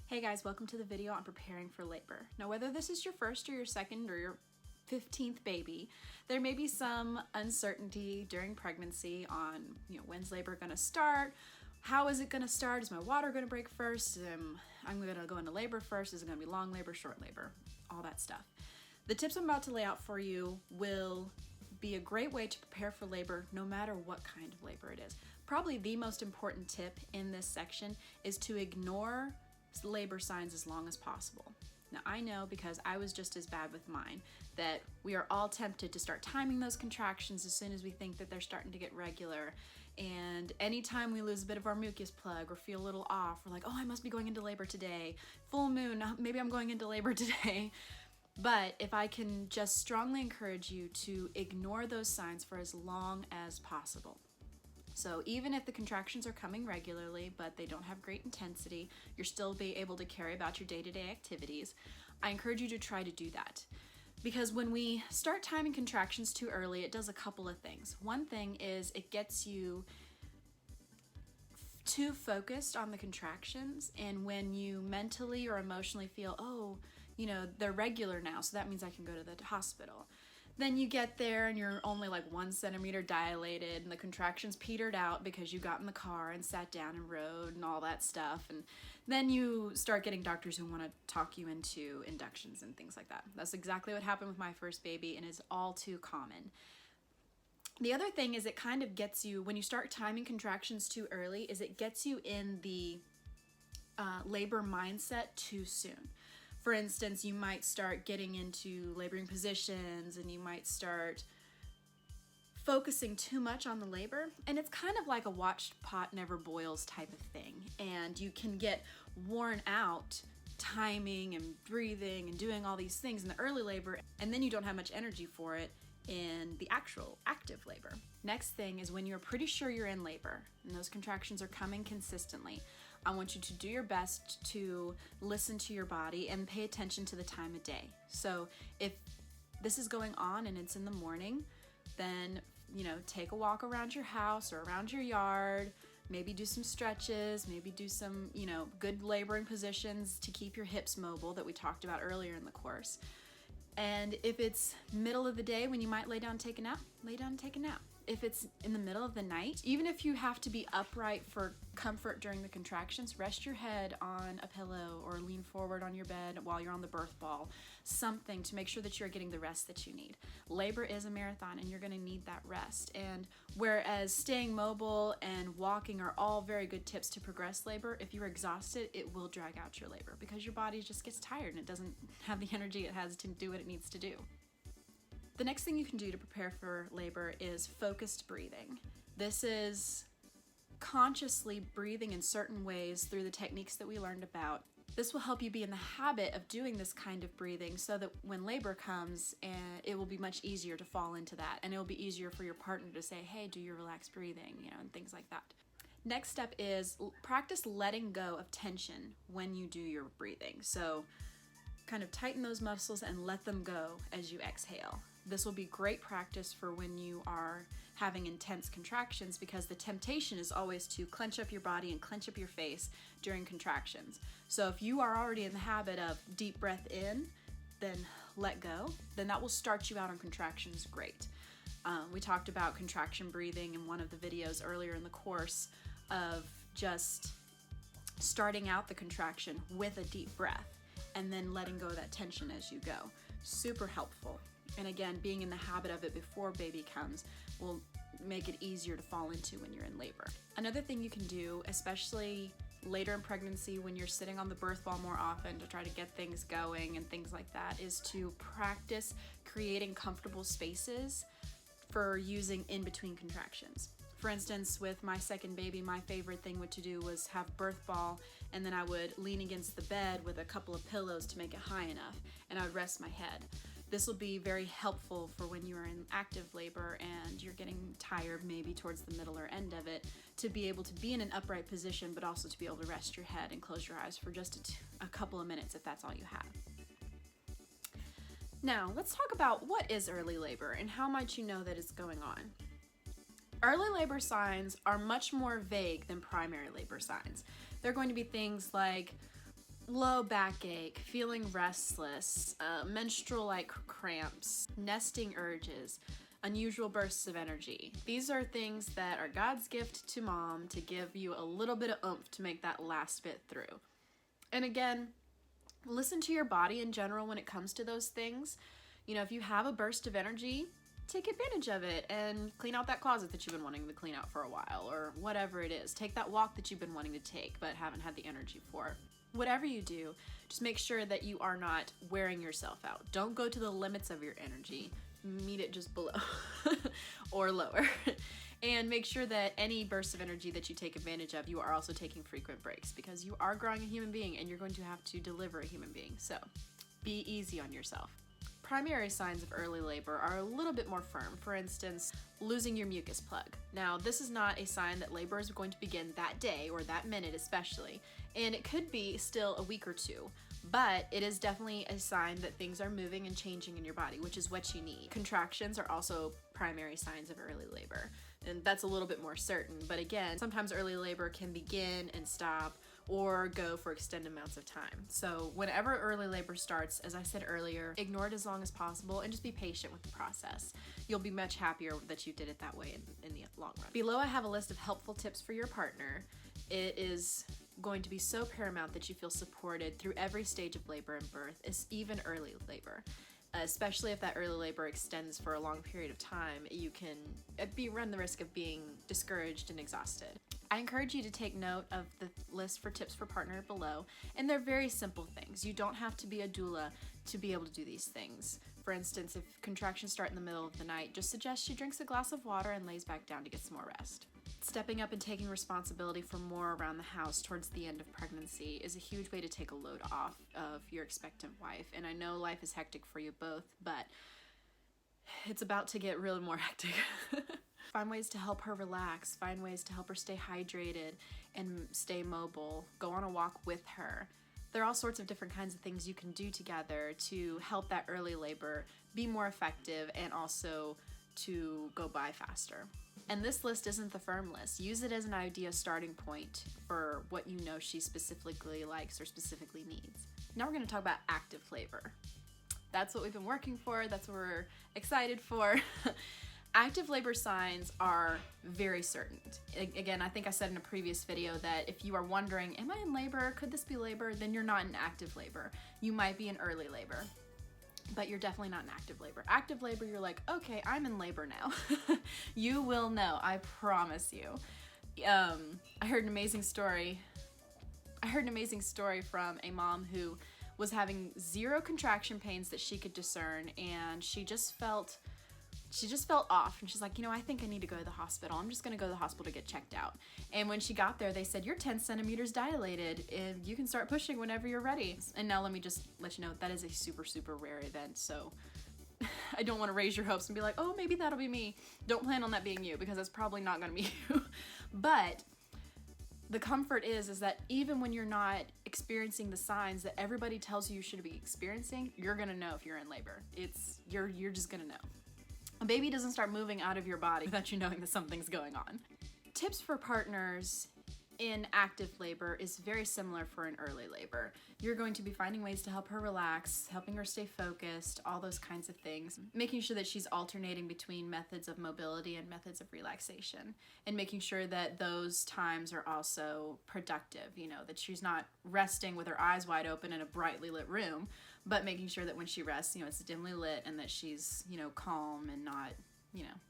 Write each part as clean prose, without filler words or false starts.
Hey guys, welcome to the video on preparing for labor. Now whether this is your first or your second or your 15th baby, there may be some uncertainty during pregnancy on when's labor going to start, how is it going to start, is my water going to break first, I'm going to go into labor first, is it going to be long labor, short labor, all that stuff. The tips I'm about to lay out for you will be a great way to prepare for labor no matter what kind of labor it is. Probably the most important tip in this section is to ignore labor signs as long as possible. Now I know, because I was just as bad with mine, that we are all tempted to start timing those contractions as soon as we think that they're starting to get regular, and anytime we lose a bit of our mucus plug or feel a little off, we're like, oh, I must be going into labor today. Full moon, maybe I'm going into labor today. But if I can just strongly encourage you to ignore those signs for as long as possible. So even if the contractions are coming regularly, but they don't have great intensity, you're still be able to carry about your day-to-day activities, I encourage you to try to do that. Because when we start timing contractions too early, it does a couple of things. One thing is it gets you too focused on the contractions, and when you mentally or emotionally feel, oh, they're regular now, so that means I can go to the hospital. Then you get there and you're only like 1 centimeter dilated and the contractions petered out because you got in the car and sat down and rode and all that stuff. And then you start getting doctors who want to talk you into inductions and things like that. That's exactly what happened with my first baby and is all too common. The other thing is it kind of gets you, when you start timing contractions too early, is it gets you in the labor mindset too soon. For instance, you might start getting into laboring positions and you might start focusing too much on the labor, and it's kind of like a watched pot never boils type of thing, and you can get worn out timing and breathing and doing all these things in the early labor, and then you don't have much energy for it in the actual active labor. Next thing is when you're pretty sure you're in labor and those contractions are coming consistently, I want you to do your best to listen to your body and pay attention to the time of day. So if this is going on and it's in the morning, then take a walk around your house or around your yard, maybe do some stretches, maybe do some good laboring positions to keep your hips mobile that we talked about earlier in the course. And if it's middle of the day when you might lay down and take a nap, lay down and take a nap. If it's in the middle of the night, even if you have to be upright for comfort during the contractions, rest your head on a pillow or lean forward on your bed while you're on the birth ball, something to make sure that you're getting the rest that you need. Labor is a marathon and you're gonna need that rest. And whereas staying mobile and walking are all very good tips to progress labor, if you're exhausted, it will drag out your labor because your body just gets tired and it doesn't have the energy it has to do what it needs to do. The next thing you can do to prepare for labor is focused breathing. This is consciously breathing in certain ways through the techniques that we learned about. This will help you be in the habit of doing this kind of breathing so that when labor comes, it will be much easier to fall into that, and it will be easier for your partner to say, hey, do your relaxed breathing, and things like that. Next step is practice letting go of tension when you do your breathing. So kind of tighten those muscles and let them go as you exhale. This will be great practice for when you are having intense contractions, because the temptation is always to clench up your body and clench up your face during contractions. So if you are already in the habit of deep breath in, then let go, then that will start you out on contractions great. We talked about contraction breathing in one of the videos earlier in the course, of just starting out the contraction with a deep breath and then letting go of that tension as you go. Super helpful. And again, being in the habit of it before baby comes will make it easier to fall into when you're in labor. Another thing you can do, especially later in pregnancy when you're sitting on the birth ball more often to try to get things going and things like that, is to practice creating comfortable spaces for using in between contractions. For instance, with my second baby, my favorite thing to do was have birth ball, and then I would lean against the bed with a couple of pillows to make it high enough, and I would rest my head. This will be very helpful for when you're in active labor and you're getting tired, maybe towards the middle or end of it, to be able to be in an upright position, but also to be able to rest your head and close your eyes for just a couple of minutes if that's all you have. Now, let's talk about what is early labor and how might you know that it's going on. Early labor signs are much more vague than primary labor signs. They're going to be things like low backache, feeling restless, menstrual-like cramps, nesting urges, unusual bursts of energy. These are things that are God's gift to mom to give you a little bit of oomph to make that last bit through. And again, listen to your body in general when it comes to those things. You know, if you have a burst of energy, take advantage of it and clean out that closet that you've been wanting to clean out for a while, or whatever it is. Take that walk that you've been wanting to take but haven't had the energy for. Whatever you do, just make sure that you are not wearing yourself out. Don't go to the limits of your energy. Meet it just below or lower. And make sure that any burst of energy that you take advantage of, you are also taking frequent breaks, because you are growing a human being and you're going to have to deliver a human being. So be easy on yourself. Primary signs of early labor are a little bit more firm. For instance, losing your mucus plug. Now, this is not a sign that labor is going to begin that day or that minute especially, and it could be still a week or two, but it is definitely a sign that things are moving and changing in your body, which is what you need. Contractions are also primary signs of early labor, and that's a little bit more certain, but again, sometimes early labor can begin and stop or go for extended amounts of time. So whenever early labor starts, as I said earlier, ignore it as long as possible and just be patient with the process. You'll be much happier that you did it that way in the long run. Below I have a list of helpful tips for your partner. It is going to be so paramount that you feel supported through every stage of labor and birth, even early labor. Especially if that early labor extends for a long period of time, you can run the risk of being discouraged and exhausted. I encourage you to take note of the list for tips for partner below, and they're very simple things. You don't have to be a doula to be able to do these things. For instance, if contractions start in the middle of the night, just suggest she drinks a glass of water and lays back down to get some more rest. Stepping up and taking responsibility for more around the house towards the end of pregnancy is a huge way to take a load off of your expectant wife. And I know life is hectic for you both, but it's about to get really more hectic. Find ways to help her relax, find ways to help her stay hydrated and stay mobile. Go on a walk with her. There are all sorts of different kinds of things you can do together to help that early labor be more effective and also to go by faster. And this list isn't the firm list. Use it as an idea starting point for what you know she specifically likes or specifically needs. Now we're going to talk about active labor. That's what we've been working for. That's what we're excited for. Active labor signs are very certain. Again, I think I said in a previous video that if you are wondering, am I in labor? Could this be labor? Then you're not in active labor. You might be in early labor, but you're definitely not in active labor. Active labor, you're like, okay, I'm in labor now. You will know, I promise you. I heard an amazing story from a mom who was having 0 contraction pains that she could discern, and she just felt off, and she's like, I think I need to go to the hospital. I'm just gonna go to the hospital to get checked out. And when she got there, they said, you're 10 centimeters dilated and you can start pushing whenever you're ready. And now let me just let you know, that is a super, super rare event. So I don't want to raise your hopes and be like, oh, maybe that'll be me. Don't plan on that being you, because that's probably not gonna be you. But the comfort is that even when you're not experiencing the signs that everybody tells you should be experiencing, you're gonna know if you're in labor. You're just gonna know. A baby doesn't start moving out of your body without you knowing that something's going on. Tips for partners in active labor is very similar for an early labor. You're going to be finding ways to help her relax, helping her stay focused, all those kinds of things. Making sure that she's alternating between methods of mobility and methods of relaxation, and making sure that those times are also productive, that she's not resting with her eyes wide open in a brightly lit room, but making sure that when she rests, it's dimly lit and that she's, calm and not,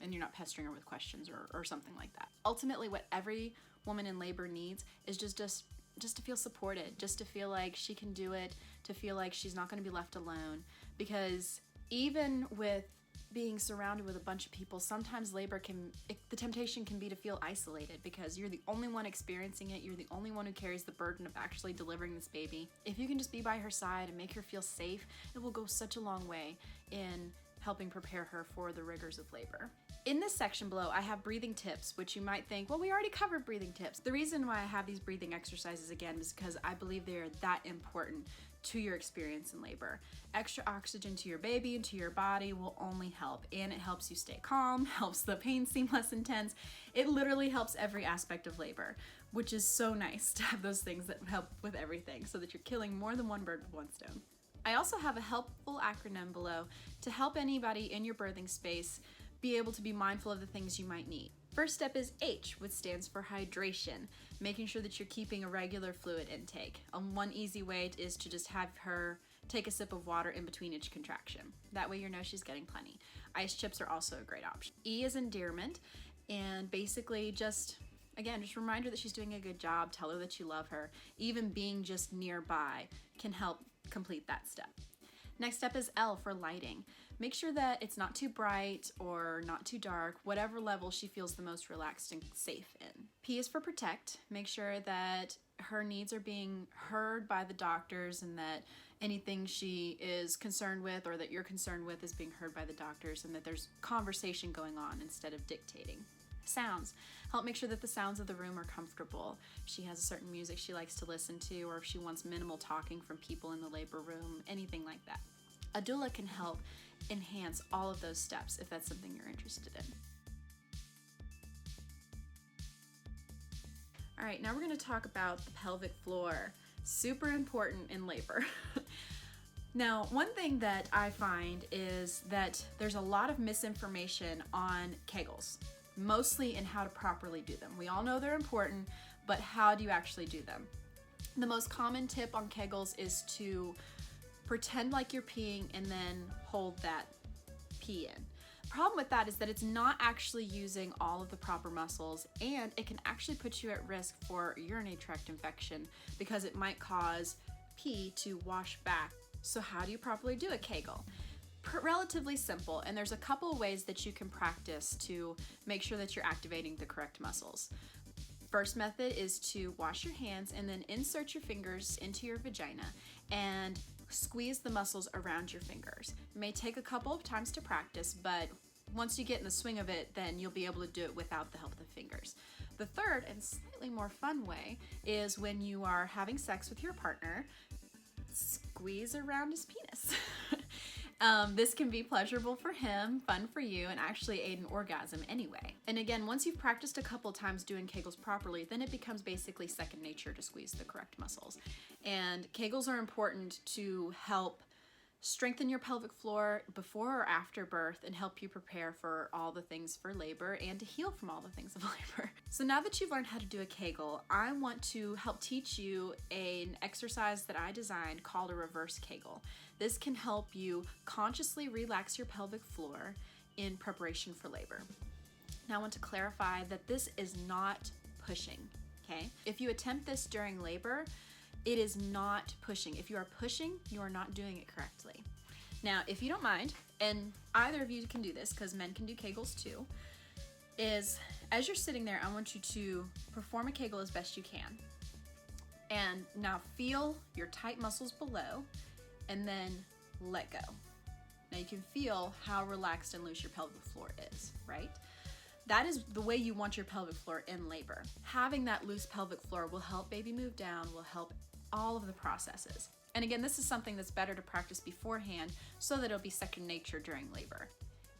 and you're not pestering her with questions or something like that. Ultimately, what every woman in labor needs is just to feel supported, just to feel like she can do it, to feel like she's not going to be left alone. Because even with being surrounded with a bunch of people, sometimes the temptation can be to feel isolated because you're the only one experiencing it. You're the only one who carries the burden of actually delivering this baby. If you can just be by her side and make her feel safe, it will go such a long way in helping prepare her for the rigors of labor. In this section below, I have breathing tips, which you might think, well, we already covered breathing tips. The reason why I have these breathing exercises again is because I believe they are that important to your experience in labor. Extra oxygen to your baby and to your body will only help, and it helps you stay calm, helps the pain seem less intense. It literally helps every aspect of labor, which is so nice to have those things that help with everything so that you're killing more than one bird with one stone. I also have a helpful acronym below to help anybody in your birthing space be able to be mindful of the things you might need. First step is H, which stands for hydration, making sure that you're keeping a regular fluid intake. One easy way is to just have her take a sip of water in between each contraction. That way you know she's getting plenty. Ice chips are also a great option. E is endearment, and basically just remind her that she's doing a good job, tell her that you love her. Even being just nearby can help complete that step. Next step is L for lighting. Make sure that it's not too bright or not too dark, whatever level she feels the most relaxed and safe in. P is for protect. Make sure that her needs are being heard by the doctors and that anything she is concerned with or that you're concerned with is being heard by the doctors and that there's conversation going on instead of dictating. Sounds. Help make sure that the sounds of the room are comfortable. If she has a certain music she likes to listen to, or if she wants minimal talking from people in the labor room, anything like that. A doula can help enhance all of those steps if that's something you're interested in. All right, now we're going to talk about the pelvic floor. Super important in labor. Now, one thing that I find is that there's a lot of misinformation on Kegels, mostly in how to properly do them. We all know they're important, but how do you actually do them? The most common tip on Kegels is to pretend like you're peeing and then hold that pee in. The problem with that is that it's not actually using all of the proper muscles, and it can actually put you at risk for urinary tract infection because it might cause pee to wash back. So how do you properly do a Kegel? Relatively simple, and there's a couple of ways that you can practice to make sure that you're activating the correct muscles. First method is to wash your hands and then insert your fingers into your vagina and squeeze the muscles around your fingers. It may take a couple of times to practice, but once you get in the swing of it, then you'll be able to do it without the help of the fingers. The third and slightly more fun way is when you are having sex with your partner, squeeze around his penis. This can be pleasurable for him, fun for you, and actually aid an orgasm anyway. And again, once you've practiced a couple times doing Kegels properly, then it becomes basically second nature to squeeze the correct muscles. And Kegels are important to help strengthen your pelvic floor before or after birth and help you prepare for all the things for labor and to heal from all the things of labor. So now that you've learned how to do a Kegel, I want to help teach you an exercise that I designed called a reverse Kegel. This can help you consciously relax your pelvic floor in preparation for labor. Now I want to clarify that this is not pushing, okay? If you attempt this during labor, it is not pushing. If you are pushing, you are not doing it correctly. Now, if you don't mind, and either of you can do this because men can do Kegels too, is as you're sitting there, I want you to perform a Kegel as best you can. And now feel your tight muscles below and then let go. Now you can feel how relaxed and loose your pelvic floor is, right? That is the way you want your pelvic floor in labor. Having that loose pelvic floor will help baby move down, will help all of the processes. And again, this is something that's better to practice beforehand so that it'll be second nature during labor.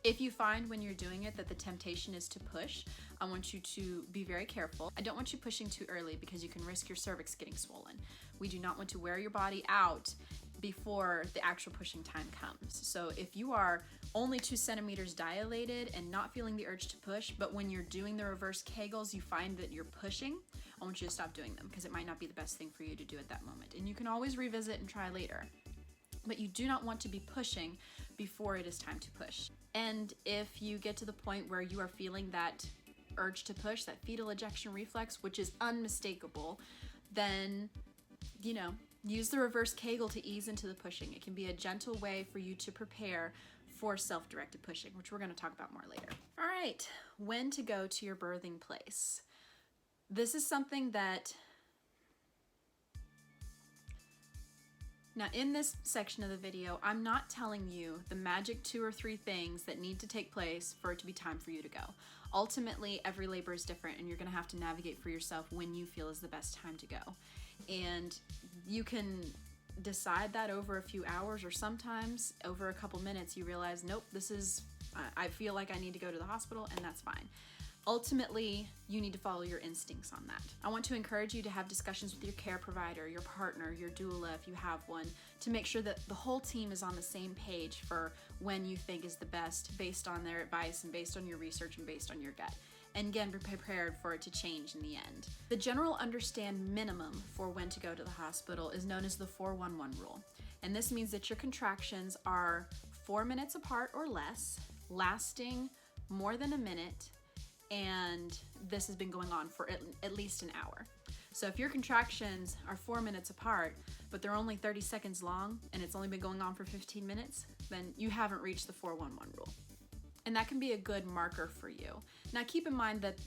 If you find when you're doing it that the temptation is to push, I want you to be very careful. I don't want you pushing too early because you can risk your cervix getting swollen. We do not want to wear your body out before the actual pushing time comes. So if you are only 2 centimeters dilated and not feeling the urge to push, but when you're doing the reverse Kegels, you find that you're pushing, I want you to stop doing them because it might not be the best thing for you to do at that moment. And you can always revisit and try later. But you do not want to be pushing before it is time to push. And if you get to the point where you are feeling that urge to push, that fetal ejection reflex, which is unmistakable, then, use the reverse Kegel to ease into the pushing. It can be a gentle way for you to prepare for self-directed pushing, which we're going to talk about more later. All right, when to go to your birthing place. This is something that, now in this section of the video, I'm not telling you the magic 2 or 3 things that need to take place for it to be time for you to go. Ultimately, every labor is different and you're going to have to navigate for yourself when you feel is the best time to go. And you can decide that over a few hours, or sometimes over a couple minutes you realize, nope, I feel like I need to go to the hospital, and that's fine. Ultimately, you need to follow your instincts on that. I want to encourage you to have discussions with your care provider, your partner, your doula if you have one, to make sure that the whole team is on the same page for when you think is the best based on their advice and based on your research and based on your gut. And again, be prepared for it to change in the end. The general understand minimum for when to go to the hospital is known as the 4-1-1 rule. And this means that your contractions are 4 minutes apart or less, lasting more than a minute, and this has been going on for at least an hour. So if your contractions are 4 minutes apart, but they're only 30 seconds long, and it's only been going on for 15 minutes, then you haven't reached the 4-1-1 rule. And that can be a good marker for you. Now keep in mind that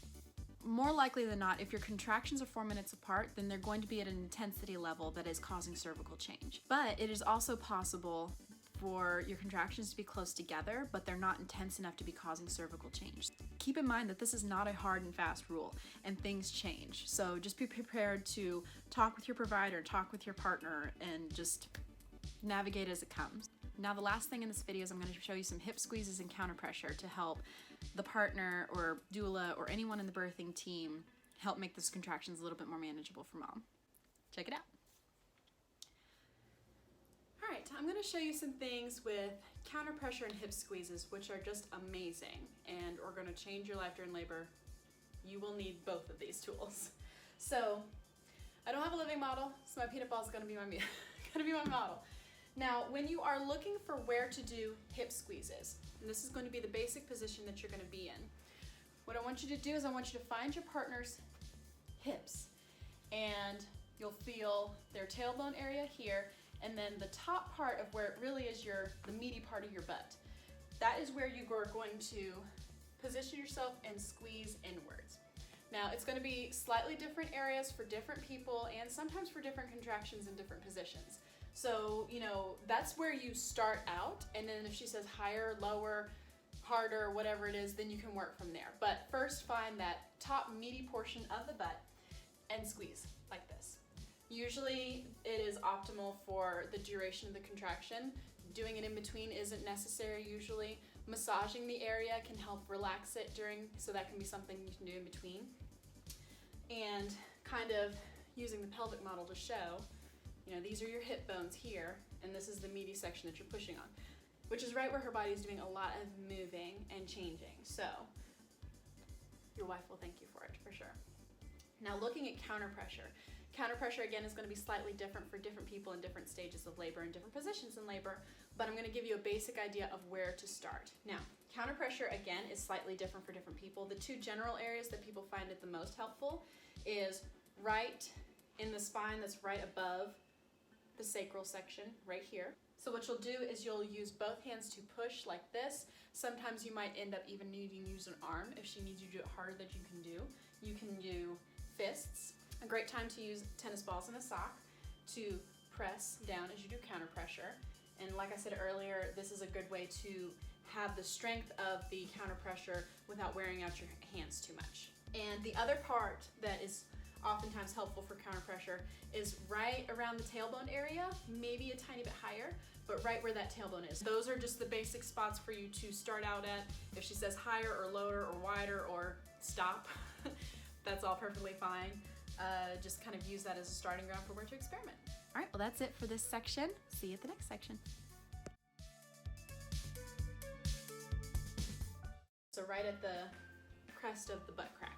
more likely than not, if your contractions are 4 minutes apart, then they're going to be at an intensity level that is causing cervical change. But it is also possible for your contractions to be close together, but they're not intense enough to be causing cervical change. Keep in mind that this is not a hard and fast rule, and things change. So just be prepared to talk with your provider, talk with your partner, and just navigate as it comes. Now the last thing in this video is I'm going to show you some hip squeezes and counter pressure to help the partner or doula or anyone in the birthing team help make those contractions a little bit more manageable for mom. Check it out. Alright, I'm going to show you some things with counter pressure and hip squeezes, which are just amazing and are going to change your life during labor. You will need both of these tools. So, I don't have a living model, so my peanut ball is going to be my model. Now, when you are looking for where to do hip squeezes, and this is going to be the basic position that you're going to be in, what I want you to do is I want you to find your partner's hips, and you'll feel their tailbone area here, and then the top part of where it really is the meaty part of your butt. That is where you are going to position yourself and squeeze inwards. Now, it's going to be slightly different areas for different people and sometimes for different contractions in different positions. So, that's where you start out, and then if she says higher, lower, harder, whatever it is, then you can work from there. But first find that top meaty portion of the butt and squeeze like this. Usually it is optimal for the duration of the contraction. Doing it in between isn't necessary usually. Massaging the area can help relax it so that can be something you can do in between. And kind of using the pelvic model to show, these are your hip bones here, and this is the meaty section that you're pushing on, which is right where her body is doing a lot of moving and changing. So your wife will thank you for it, for sure. Now looking at counter pressure. Counter pressure, again, is going to be slightly different for different people in different stages of labor and different positions in labor, but I'm going to give you a basic idea of where to start. Now, counter pressure, again, is slightly different for different people. The two general areas that people find it the most helpful is right in the spine that's right above the sacral section, right here. So what you'll do is you'll use both hands to push like this. Sometimes you might end up even needing to use an arm if she needs you to do it harder than you can do. You can do fists. A great time to use tennis balls in a sock to press down as you do counter pressure. And like I said earlier, this is a good way to have the strength of the counter pressure without wearing out your hands too much. And the other part that is oftentimes helpful for counter pressure is right around the tailbone area, maybe a tiny bit higher, but right where that tailbone is. Those are just the basic spots for you to start out at. If she says higher or lower or wider or stop, that's all perfectly fine. Just kind of use that as a starting ground for where to experiment. All right, well that's it for this section. See you at the next section. So right at the crest of the butt crack.